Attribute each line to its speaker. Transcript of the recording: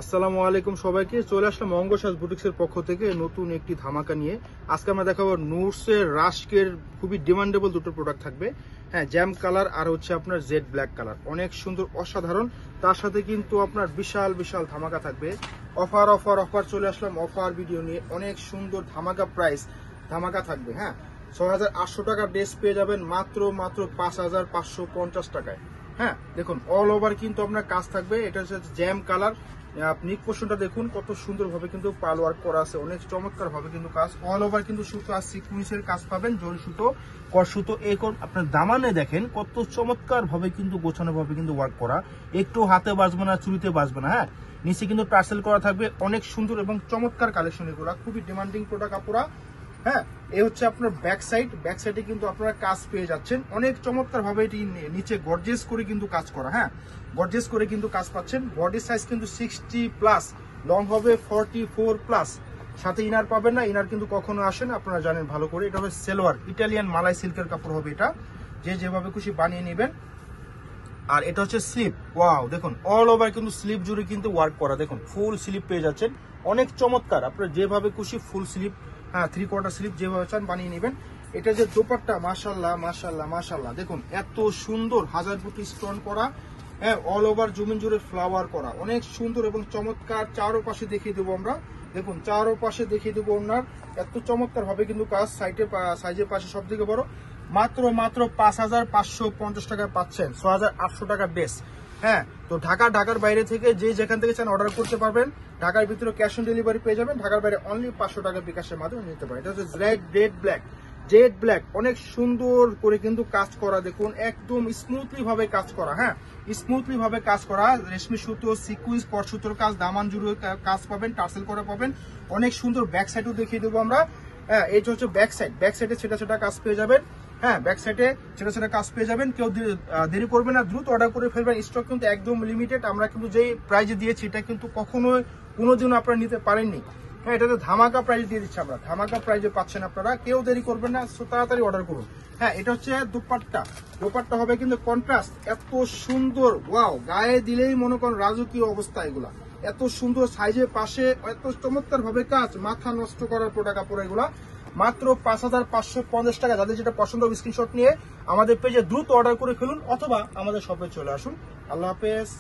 Speaker 1: আসসালামু আলাইকুম সবাইকে, চলে আসলাম অঙ্গসাজ বুটিক্সের পক্ষ থেকে নতুন একটি ধামাকা নিয়ে। আজকে আমরা দেখাবো নুটসের রাশকের খুবই ডিমান্ডেবল দুটো প্রোডাক্ট থাকবে। হ্যাঁ, জ্যাম কালার আর হচ্ছে আপনার জেড ব্ল্যাক কালার, অনেক সুন্দর অসাধারণ। তার সাথে কিন্তু আপনার বিশাল বিশাল ধামাকা থাকবে। অফার অফার অফার চলে আসলাম অফার ভিডিও নিয়ে। অনেক সুন্দর ধামাকা প্রাইস ধামাকা থাকবে। হ্যাঁ, ৬৮০০ টাকা ড্রেস পেয়ে যাবেন মাত্র ৫৫৫০ টাকায়। হ্যাঁ, দেখুন অল ওভার কিন্তু আপনার কাজ থাকবে। এটা হচ্ছে জ্যাম কালার। আপনি পোর্শনটা দেখুন কত সুন্দরভাবে কিন্তু পাল ওয়ার্ক করা আছে, অনেক চমৎকার ভাবে কিন্তু কাজ। অল ওভার কিন্তু সুতো আর সিকুয়েন্সের কাজ পাবেন, জরি সুতো, কর সুতো। আপনার দামানে দেখেন কত চমৎকার ভাবে কিন্তু গোছানো ভাবে কিন্তু ওয়ার্ক করা, একটু হাতে বাজবে না, চুরিতে বাজবে না। হ্যাঁ, নিচে কিন্তু টার্সেল করা থাকবে। অনেক সুন্দর এবং চমৎকার কালেকশন এগুলো, খুবই ডিমান্ডিং প্রোডাক্ট আপুরা। হ্যাঁ, এই হচ্ছে আপনার ব্যাক সাইডে কিন্তু আপনারা কাজ পেয়ে যাচ্ছেন অনেক চমৎকার ভাবে। এটি নিচে গর্জিয়াস করে কিন্তু কাজ করা। হ্যাঁ, গর্জিয়াস করে কিন্তু কাজ পাচ্ছেন। বডি সাইজ কিন্তু 60+, লং হবে 44+। সাথে ইনার পাবেন না, ইনার কিন্তু কখনো আসে না, আপনারা জানেন ভালো করে। এটা হবে সেলোয়ার, ইটালিয়ান মালাই সিল্কের কাপড় হবে এটা, যে যেভাবে খুশি বানিয়ে নেবেন। আর এটা হচ্ছে স্লিপ। ওয়াও, দেখুন অল ওভার কিন্তু স্লিপ জুড়ে কিন্তু ওয়ার্ক করা। দেখুন ফুল স্লিপ পেয়ে যাচ্ছেন, অনেক চমৎকার। আপনারা যেভাবে খুশি ফুল স্লিপ, হ্যাঁ 3/4 স্লিপ যেভাবে চান বানিয়ে নেবেন। এটা যে দোপাট্টা, মাশাআল্লাহ মাশাআল্লাহ মাশাআল্লাহ, দেখুন এত সুন্দর হাজার ফুটি স্টোন করা। হ্যাঁ, অল ওভার জমিন জুড়ে ফ্লাওয়ার করা, অনেক সুন্দর এবং চমৎকার। চারো পাশে দেখিয়ে দেবো আমরা, দেখুন চারো পাশে দেখিয়ে দেবো। ওনার এত চমৎকার ভাবে কিন্তু কাজ। সাইজের পাশে সব থেকে বড়। মাত্র ৫৫৫০ টাকায় পাচ্ছেন ৬৮০০ টাকা ড্রেস। হ্যাঁ, তো ঢাকার বাইরে থেকে যে যেখান থেকে চান অর্ডার করতে পারবেন। ঢাকার ভিতরে ক্যাশ অন ডেলিভারি পেয়ে যাবেন, ঢাকার বাইরে অনলি ৫০০ টাকা বিকাশের মাধ্যমে নিতে পারেন। এটা হচ্ছে জেড ব্ল্যাক, অনেক সুন্দর করে কিন্তু কাজ করা। দেখুন একদম স্মুথলি ভাবে কাজ করা। হ্যাঁ, স্মুথলি ভাবে কাজ করা। রেশমি সুতো, সিকুয়েন্স, কর সুতোর কাজ, দামান জুড়ে কাজ পাবেন, টার্সেল করে পাবেন। অনেক সুন্দর ব্যাক সাইডও দেখিয়ে দেবো আমরা। হ্যাঁ, এই হচ্ছে ব্যাক সাইডে ছেটা কাজ পেয়ে যাবেন। হ্যাঁ, ব্যাক সাইডে ছেটা কাজ পেয়ে যাবেন। কেউ দেরি করবে না, দ্রুত অর্ডার করে ফেলবেন। স্টক কিন্তু একদম লিমিটেড। আমরা কিন্তু যেই প্রাইজে দিয়েছি এটা কিন্তু কোনোদিনও আপনারা নিতে পারেননি। হ্যাঁ, এটাতে ধামাকা প্রাইজ দিয়ে দিচ্ছি আমরা, ধামাকা প্রাইজে পাচ্ছেন আপনারা। কেউ দেরি করবেন না, তাড়াতাড়ি অর্ডার করুন। হ্যাঁ, এটা হচ্ছে দোপাট্টা হবে কিন্তু কন্ট্রাস্ট, এত সুন্দর। ওয়াও, গায়ে দিলেই মনে করেন রাজকীয় অবস্থা। এগুলা এত সুন্দর, সাইজের পাশে এত চমৎকার ভাবে কাজ, মাথা নষ্ট করার প্রোডাক্ট কাপড় এগুলা। মাত্র ৫৫৫০ টাকা। যাদের যেটা পছন্দ হবে স্ক্রিনশট নিয়ে আমাদের পেজে দ্রুত অর্ডার করে ফেলুন, অথবা আমাদের শপে চলে আসুন। আল্লাহ হাফেজ।